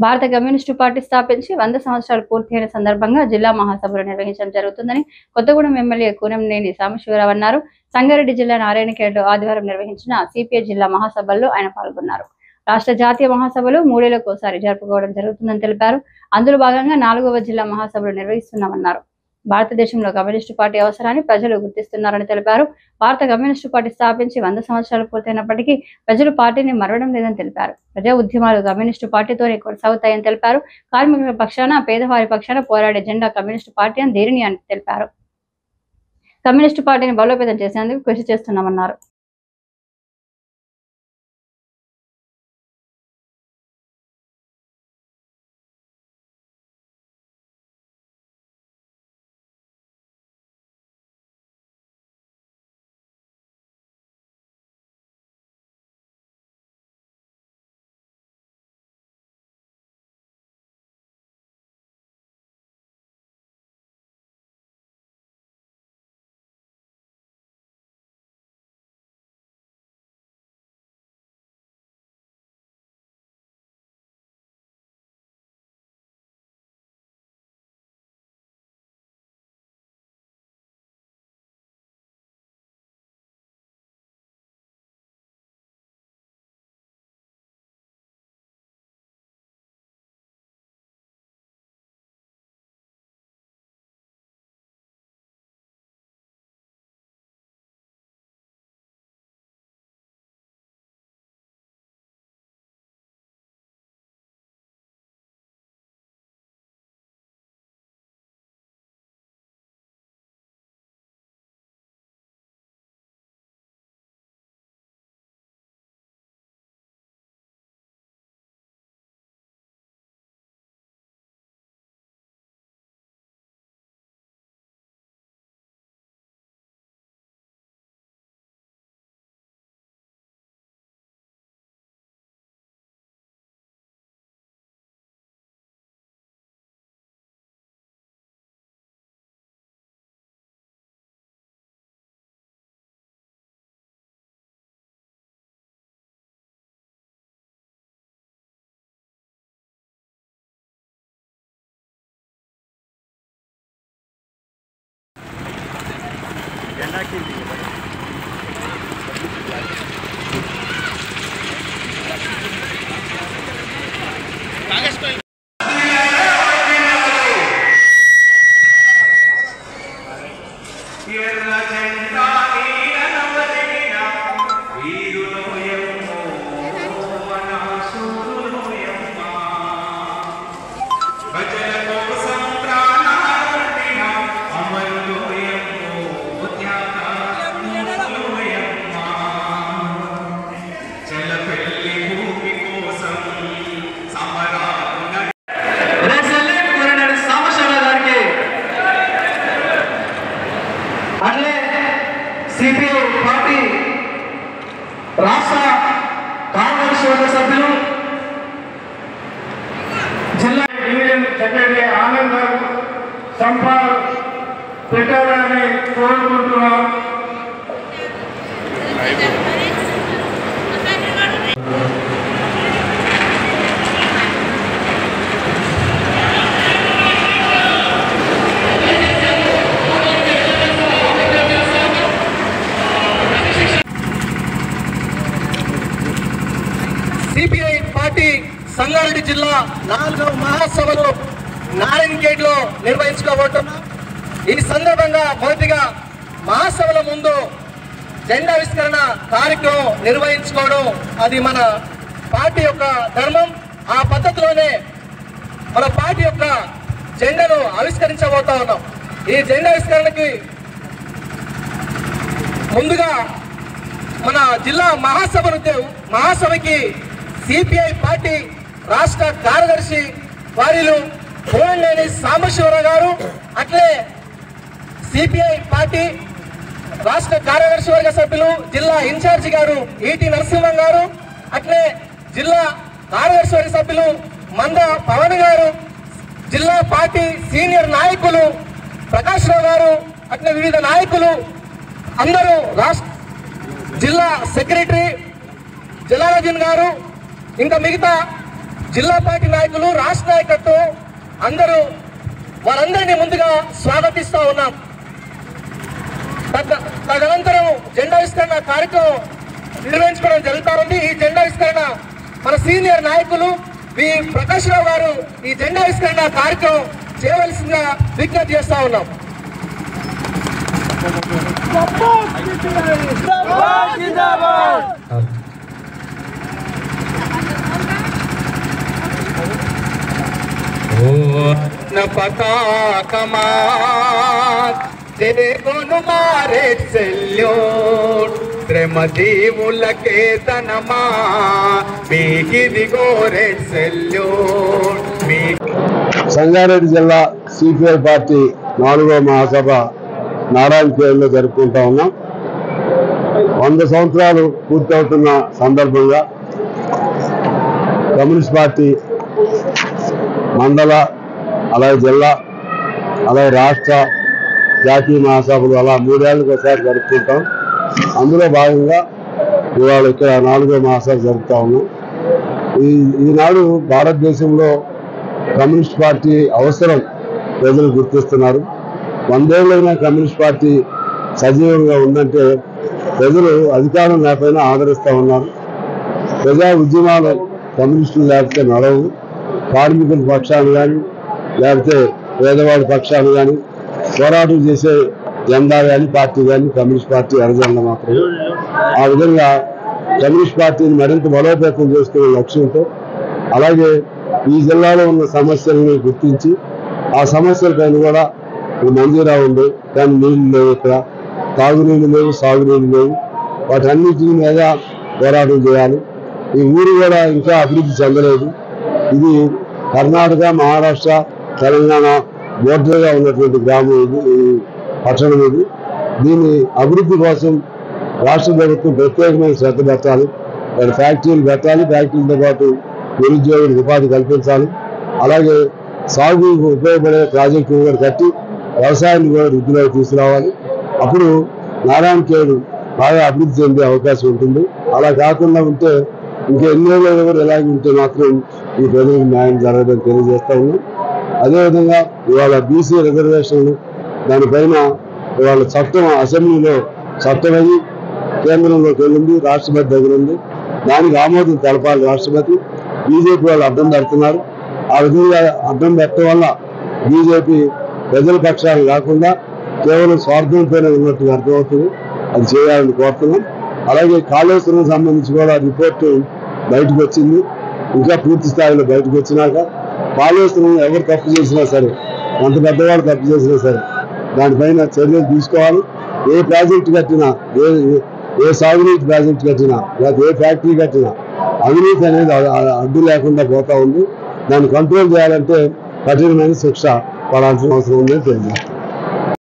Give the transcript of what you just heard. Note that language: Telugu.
భారత కమ్యూనిస్టు పార్టీ స్థాపించి 100 సంవత్సరాలు పూర్తయిన సందర్భంగా జిల్లా మహాసభలు నిర్వహించడం జరుగుతుందని కొత్తగూడెం ఎమ్మెల్యే కూనంనేని సాంబశివరావు అన్నారు. సంగారెడ్డి జిల్లా నారాయణఖేడ్లో ఆదివారం నిర్వహించిన సిపిఐ జిల్లా మహాసభల్లో ఆయన పాల్గొన్నారు. రాష్ట్ర జాతీయ మహాసభలు 3 ఏళ్లకోసారి జరుపుకోవడం జరుగుతుందని తెలిపారు. అందులో భాగంగా 4వ జిల్లా మహాసభలు నిర్వహిస్తున్నామన్నారు. భారతదేశంలో కమ్యూనిస్టు పార్టీ అవసరాన్ని ప్రజలు గుర్తిస్తున్నారని తెలిపారు. భారత కమ్యూనిస్టు పార్టీ స్థాపించి 100 సంవత్సరాలు పూర్తయినప్పటికీ ప్రజలు పార్టీని మరవడం లేదని తెలిపారు. ప్రజా ఉద్యమాలు కమ్యూనిస్టు పార్టీతోనే కొనసాగుతాయని తెలిపారు. కార్మికుల పక్షాన, పేదవారి పక్షాన పోరాడే జెండా కమ్యూనిస్టు పార్టీ అని ధీరిని అని తెలిపారు. కమ్యూనిస్టు పార్టీని బలోపేతం చేసేందుకు కృషి చేస్తున్నామన్నారు. సిపిఐ పార్టీ రాష్ట్ర కార్యదర్శి వర్గ సభ్యులు జిల్లా డివిజన్ సెక్రటరీ ఆనంద్ గారు సంపాదన పెట్టాలని కోరుకుంటున్నాం. సిపిఐ పార్టీ సంగారెడ్డి జిల్లా 4వ మహాసభలు నారాయణఖేడ్లో నిర్వహించుకోబోతున్నాం. ఈ సందర్భంగా మొదటిగా మహాసభల ముందు జెండావిష్కరణ కార్యక్రమం నిర్వహించుకోవడం అది మన పార్టీ యొక్క ధర్మం. ఆ పద్ధతిలోనే మన పార్టీ యొక్క జెండాను ఆవిష్కరించబోతా ఉన్నాం. ఈ జెండావిష్కరణకి ముందుగా మన జిల్లా మహాసభకి సిపిఐ పార్టీ రాష్ట్ర కార్యదర్శి వారిలు కూనంనేని సాంబశివరావు గారు, అట్లే సిపిఐ పార్టీ రాష్ట్ర కార్యదర్శి వర్గ సభ్యులు జిల్లా ఇన్ఛార్జి గారు ఈటి నరసింహం గారు, అట్లే జిల్లా కార్యదర్శి వర్గ సభ్యులు మంద పవన్ గారు, జిల్లా పార్టీ సీనియర్ నాయకులు ప్రకాష్ రావు గారు, అట్లే వివిధ నాయకులు అందరూ జిల్లా సెక్రటరీ జలాలుద్దీన్ గారు, ఇంకా మిగతా జిల్లా పార్టీ నాయకులు, రాష్ట్ర నాయకత్వం అందరూ వారందరినీ ముందుగా స్వాగతిస్తూ ఉన్నాం. తదనంతరం జెండావిష్కరణ కార్యక్రమం నిర్వహించుకోవడం జరుగుతుంది. ఈ జెండావిష్కరణ మన సీనియర్ నాయకులు వి ప్రకాష్ రావు గారు ఈ జెండావిష్కరణ కార్యక్రమం చేయవలసిందిగా విజ్ఞప్తి చేస్తా ఉన్నాం. పతాకమా దేవును మారే సెల్యూట్ శ్రమ దేవులకే తనమా మీకిదిగో రెడ్ సెల్యూట్. సంగారెడ్డి జిల్లా సిపిఐ పార్టీ 4వ మహాసభ నారాయణఖేడ్లో జరుపుకుంటా ఉన్నాం. 100 సంవత్సరాలు పూర్తవుతున్న సందర్భంగా కమ్యూనిస్ట్ పార్టీ మండల, అలాగే జిల్లా, అలాగే రాష్ట్ర, జాతీయ మహాసభలు అలా 3 ఏళ్ళకి ఒకసారి జరుపుకుంటాం. అందులో భాగంగా ఇవాళ ఇక్కడ 4వ మహాసభ జరుపుతా ఉన్నాం. ఈనాడు భారతదేశంలో కమ్యూనిస్ట్ పార్టీ అవసరం ప్రజలు గుర్తిస్తున్నారు. 100 ఏళ్ళైనా కమ్యూనిస్ట్ పార్టీ సజీవంగా ఉందంటే ప్రజలు అధికారం లేకపోయినా ఆదరిస్తూ ఉన్నారు. ప్రజా ఉద్యమాలు కమ్యూనిస్టులు లేకపోతే నడవు. కార్మికుల పక్షాన్ని కానీ లేకపోతే పేదవాడి పక్షాన్ని కానీ పోరాటం చేసే జెండా కానీ పార్టీ కానీ కమ్యూనిస్ట్ పార్టీ ఎర్రజెండా మాత్రమే. ఆ విధంగా కమ్యూనిస్ట్ పార్టీని మరింత బలోపేతం చేసుకునే లక్ష్యంతో, అలాగే ఈ జిల్లాలో ఉన్న సమస్యలను గుర్తించి ఆ సమస్యలపైన కూడా మంజూరా ఉంది, కానీ నీళ్లు లేవు, ఇక్కడ తాగునీళ్ళు లేవు, సాగునీళ్ళు లేవు, వాటన్నిటి మీద పోరాటం చేయాలి. ఈ ఊరు కూడా ఇంకా అభివృద్ధి చెందలేదు. ఇది కర్ణాటక, మహారాష్ట్ర, తెలంగాణ బోర్డర్గా ఉన్నటువంటి గ్రామం ఇది, ఈ పట్టణం ఇది. దీని అభివృద్ధి కోసం రాష్ట్ర ప్రభుత్వం ప్రత్యేకమైన శ్రద్ధ పెట్టాలి. వాటి ఫ్యాక్టరీలు పెట్టాలి, ఫ్యాక్టరీలతో పాటు నిరుద్యోగులకు ఉపాధి కల్పించాలి. అలాగే సాగుకు ఉపయోగపడే ప్రాజెక్టులు కూడా కట్టి వ్యవసాయాన్ని కూడా వృద్ధిలోకి తీసుకురావాలి. అప్పుడు నారాయణఖేడ్ బాగా అభివృద్ధి చెందే అవకాశం ఉంటుంది. అలా కాకుండా ఉంటే ఇంకెన్నేళ్ళు కూడా ఇలాగే ఉంటే మాత్రం ఈ ప్రజలకు న్యాయం జరగదని తెలియజేస్తా ఉన్నాం. అదేవిధంగా ఇవాళ బీసీ రిజర్వేషన్లు దానిపైన ఇవాళ చట్టం అసెంబ్లీలో చట్టమయ్యి కేంద్రంలోకి వెళ్ళింది, రాష్ట్రపతి దగ్గర ఉంది. దానికి ఆమోదం తెలపాలి రాష్ట్రపతి. బీజేపీ వాళ్ళు అడ్డం పెడుతున్నారు. ఆ విధంగా అడ్డం పెట్టడం వల్ల బీజేపీ ప్రజల పక్షాలు కాకుండా కేవలం స్వార్థంతోనే ఉన్నట్టుగా అర్థమవుతుంది. అది చేయాలని కోరుతున్నాం. అలాగే కాళేశ్వరం సంబంధించి కూడా రిపోర్టు బయటకు వచ్చింది. ఇంకా పూర్తి స్థాయిలో బయటకు వచ్చినాక కాళేశ్వరం ఎవరు తప్పు చేసినా సరే, ఎంత పెద్దవాళ్ళు తప్పు చేసినా సరే దానిపైన చర్యలు తీసుకోవాలి. ఏ ప్రాజెక్టు కట్టినా, ఏ సాగునీటి ప్రాజెక్టు కట్టినా, లేకపోతే ఏ ఫ్యాక్టరీ కట్టినా అవినీతి అనేది అడ్డు లేకుండా పోతా ఉంది. దాన్ని కంట్రోల్ చేయాలంటే కఠినమైన శిక్ష పడాల్సిన అవసరం ఉందని తెలియదు.